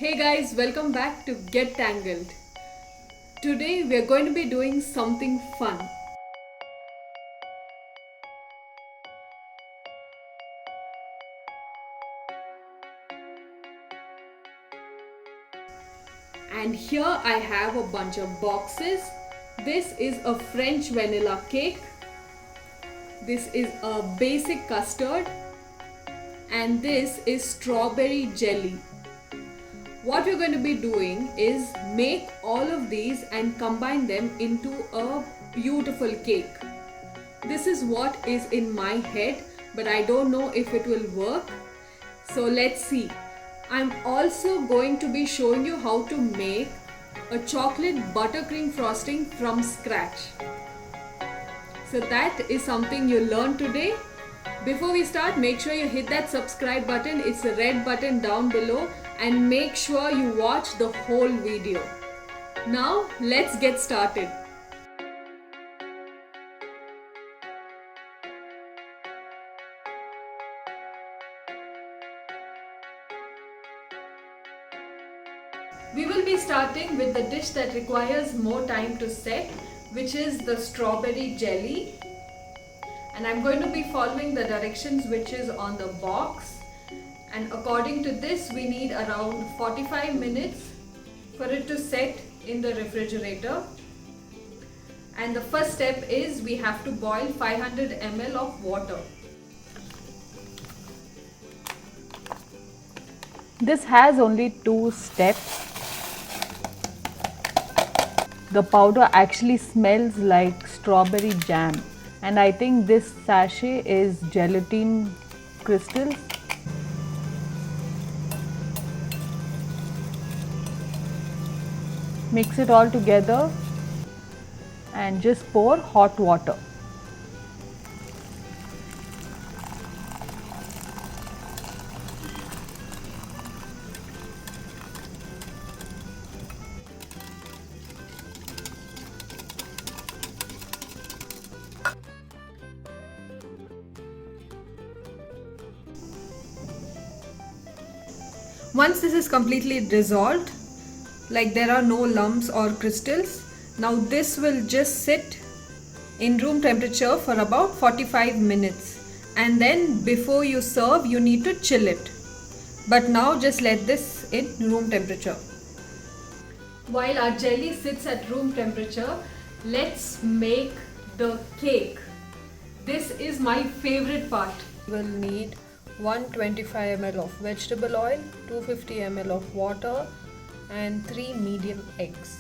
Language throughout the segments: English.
Hey guys, welcome back to Get Tangled. Today we are going to be doing something fun. And here I have a bunch of boxes. This is a French vanilla cake. This is a basic custard. And this is strawberry jelly. What we're going to be doing is make all of these and combine them into a beautiful cake. This is what is in my head, but I don't know if it will work. So let's see. I'm also going to be showing you how to make a chocolate buttercream frosting from scratch. So that is something you learn today. Before we start, make sure you hit that subscribe button. It's the red button down below, and make sure you watch the whole video. Now let's get started. We will be starting with the dish that requires more time to set, which is the strawberry jelly. And I'm going to be following the directions which is on the box. And according to this, we need around 45 minutes for it to set in the refrigerator. And the first step is we have to boil 500 ml of water. This has only 2 steps. The powder actually smells like strawberry jam, and I think this sachet is gelatin crystals. Mix it all together and just pour hot water. Once this is completely dissolved, like there are no lumps or crystals, now this will just sit in room temperature for about 45 minutes, and then before you serve you need to chill it. But now just let this in room temperature. While our jelly sits at room temperature, let's make the cake. This is my favorite part. We'll need 125 ml of vegetable oil, 250 ml of water, and 3 medium eggs.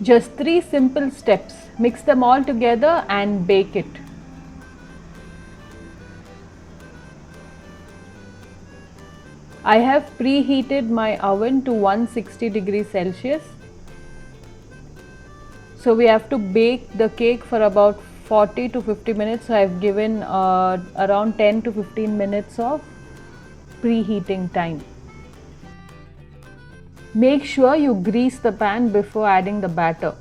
Just 3 simple steps. Mix them all together and bake it. I have preheated my oven to 160 degrees Celsius. So we have to bake the cake for about 40 to 50 minutes. So I've given around 10 to 15 minutes of preheating time. Make sure you grease the pan before adding the batter.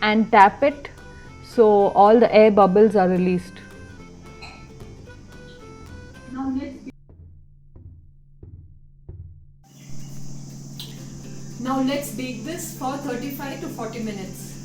And tap it so all the air bubbles are released. Now let's Now let's bake this for 35 to 40 minutes.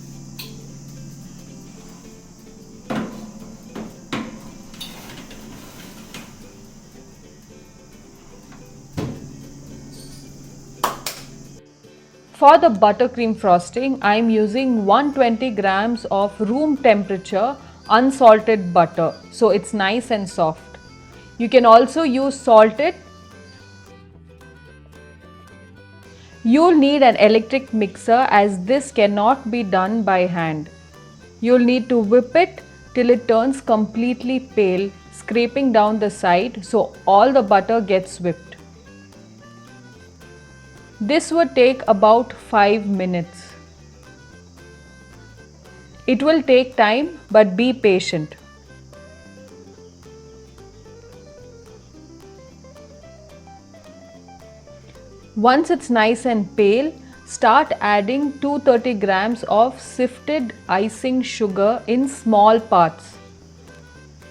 For the buttercream frosting, I am using 120 grams of room temperature unsalted butter, so it's nice and soft. You can also use salted. You'll need an electric mixer as this cannot be done by hand. You'll need to whip it till it turns completely pale, scraping down the side so all the butter gets whipped. This would take about 5 minutes. It will take time, but be patient. Once it's nice and pale, start adding 230 grams of sifted icing sugar in small parts,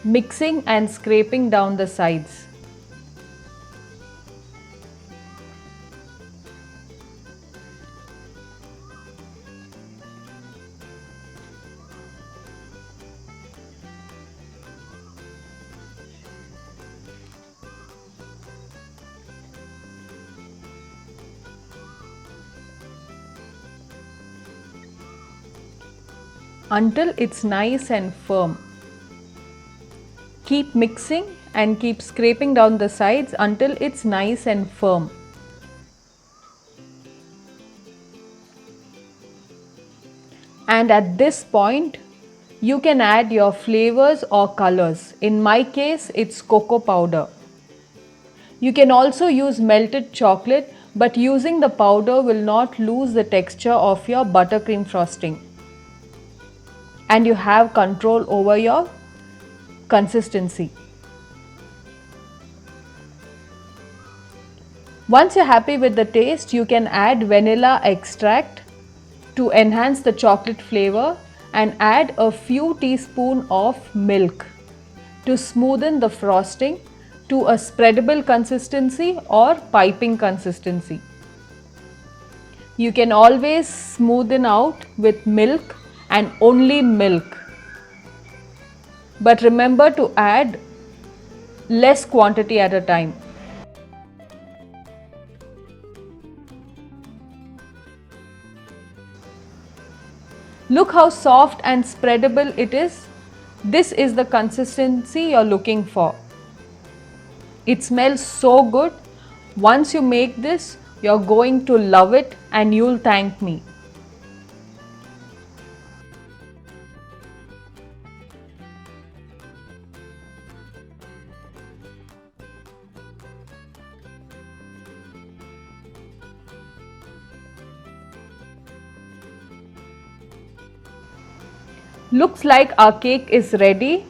mixing and scraping down the sides. Until it's nice and firm. Keep mixing and keep scraping down the sides until it's nice and firm. And at this point, you can add your flavors or colors. In my case, it's cocoa powder. You can also use melted chocolate, but using the powder will not lose the texture of your buttercream frosting. And you have control over your consistency. Once you're happy with the taste, you can add vanilla extract to enhance the chocolate flavor and add a few teaspoons of milk to smoothen the frosting to a spreadable consistency or piping consistency. You can always smoothen out with milk and only milk. But remember to add less quantity at a time. Look how soft and spreadable it is. This is the consistency you're looking for. It smells so good. Once you make this, you're going to love it and you'll thank me. Looks like our cake is ready.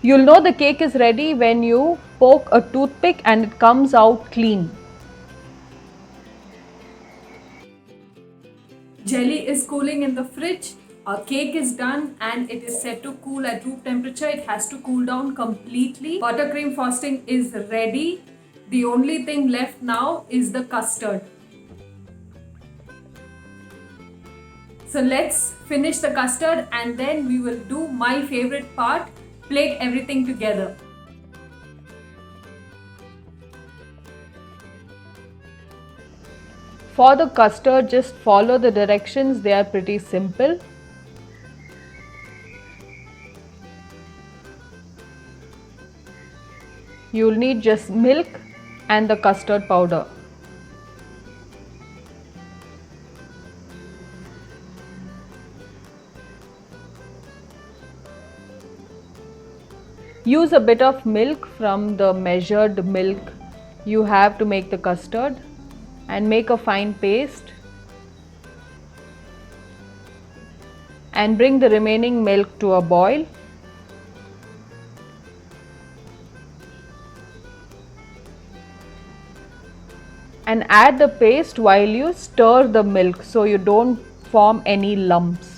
You'll know the cake is ready when you poke a toothpick and it comes out clean. Jelly is cooling in the fridge. Our cake is done and it is set to cool at room temperature. It has to cool down completely. Buttercream frosting is ready. The only thing left now is the custard. So let's finish the custard and then we will do my favorite part, plate everything together. For the custard, just follow the directions, they are pretty simple. You'll need just milk and the custard powder. Use a bit of milk from the measured milk you have to make the custard and make a fine paste and bring the remaining milk to a boil. And add the paste while you stir the milk so you don't form any lumps.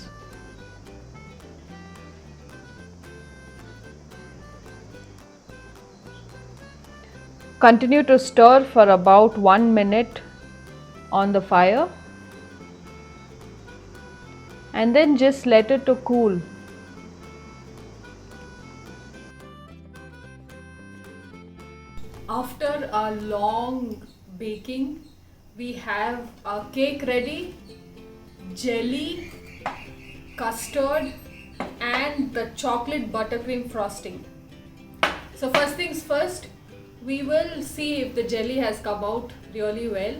Continue to stir for about 1 minute on the fire and then just let it to cool. After a long baking, we have our cake ready, jelly, custard, and the chocolate buttercream frosting. So first things first, we will see if the jelly has come out really well.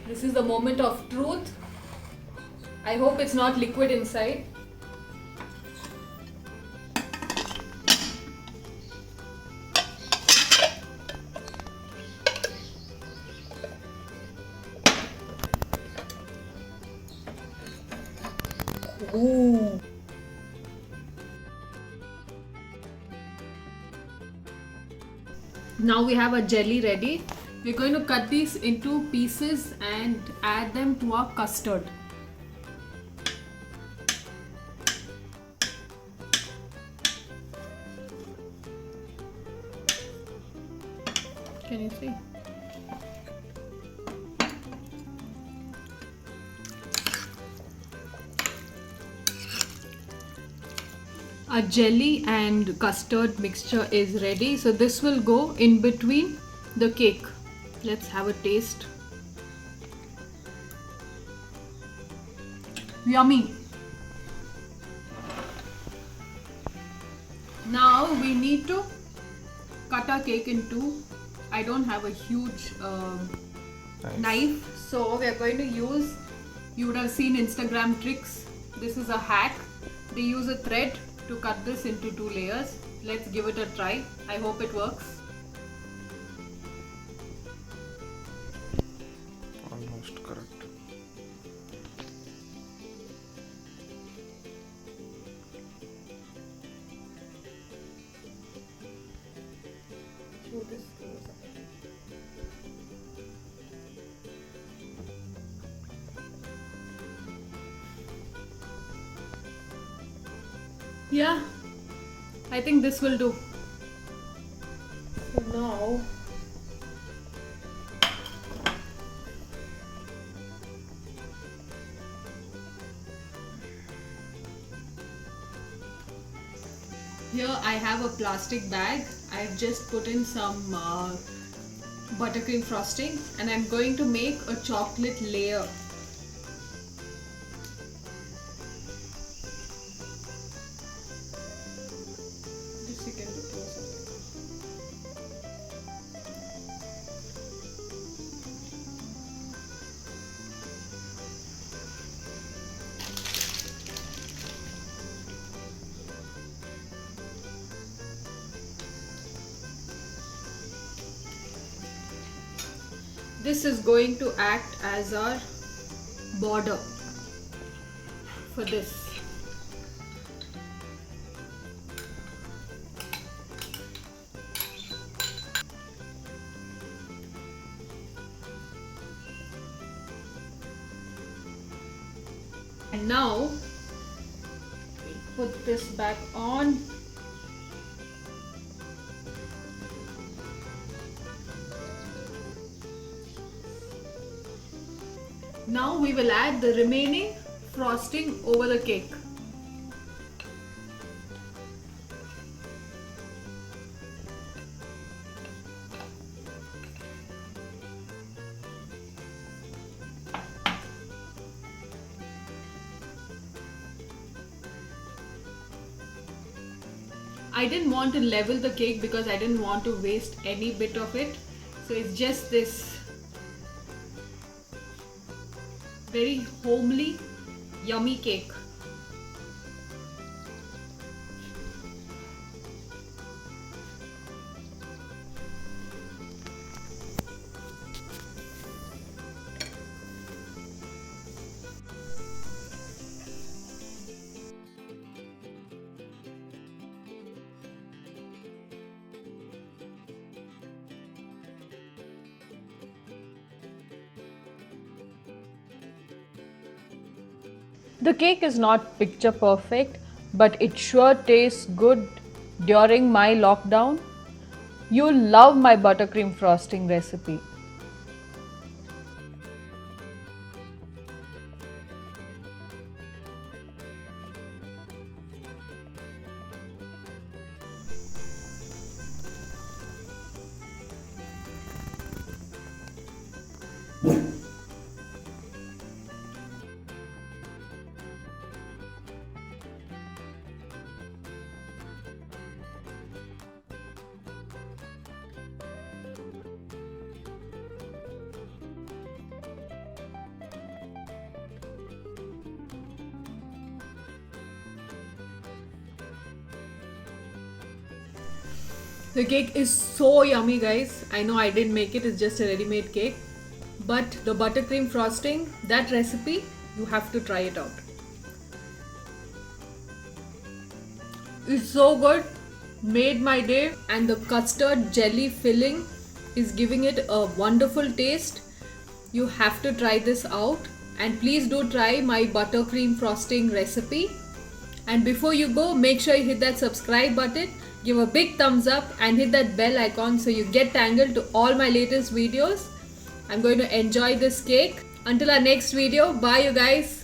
This is the moment of truth. I hope it's not liquid inside. Ooh. Now we have a jelly ready. We're going to cut these into pieces and add them to our custard. Can you see? Our jelly and custard mixture is ready. So this will go in between the cake. Let's have a taste. Yummy. Now we need to cut our cake into, I don't have a huge knife, so we are going to use, you would have seen Instagram tricks. This is a hack. They use a thread to cut this into 2 layers. Let's give it a try. I hope it works. Almost correct. Yeah, I think this will do. So now here I have a plastic bag. I've just put in some buttercream frosting and I'm going to make a chocolate layer. This you can do close up. This is going to act as our border for this. And now put this back on. Now we will add the remaining frosting over the cake. I didn't want to level the cake because I didn't want to waste any bit of it. So it's just this very homely, yummy cake. The cake is not picture perfect, but it sure tastes good during my lockdown. You'll love my buttercream frosting recipe. The cake is so yummy, guys. I know I didn't make it, it's just a ready-made cake. But the buttercream frosting, that recipe, you have to try it out. It's so good, made my day, and the custard jelly filling is giving it a wonderful taste. You have to try this out, and please do try my buttercream frosting recipe. And before you go, make sure you hit that subscribe button, give a big thumbs up and hit that bell icon so you get tangled to all my latest videos. I'm going to enjoy this cake. Until our next video, bye you guys.